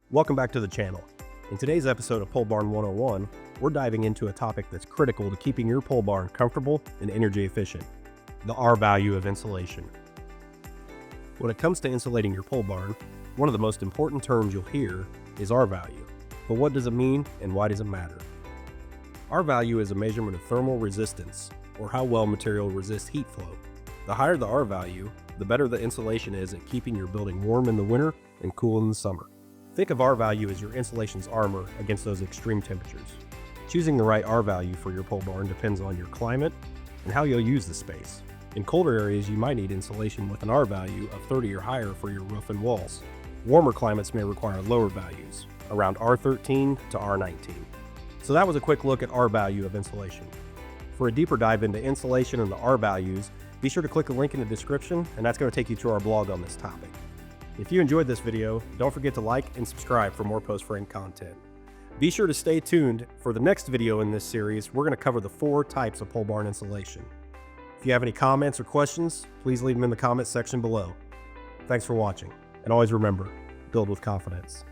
Welcome back to the channel. In today's episode of Pole Barn 101, we're diving into a topic that's critical to keeping your pole barn comfortable and energy efficient: the R value of insulation. When it comes to insulating your pole barn, one of the most important terms you'll hear is R value. But what does it mean and why does it matter? R value is a measurement of thermal resistance, or how well material resists heat flow. The higher the R value, the better the insulation is at keeping your building warm in the winter and cool in the summer. Think of R value as your insulation's armor against those extreme temperatures. Choosing the right R value for your pole barn depends on your climate and how you'll use the space. In colder areas, you might need insulation with an R value of 30 or higher for your roof and walls. Warmer climates may require lower values, around R13 to R19. So that was a quick look at R value of insulation. For a deeper dive into insulation and the R values, be sure to click the link in the description, and that's going to take you to our blog on this topic. If you enjoyed this video, don't forget to like and subscribe for more post-frame content. Be sure to stay tuned for the next video in this series. We're going to cover the 4 types of pole barn insulation. If you have any comments or questions, please leave them in the comments section below. Thanks for watching, and always remember, build with confidence.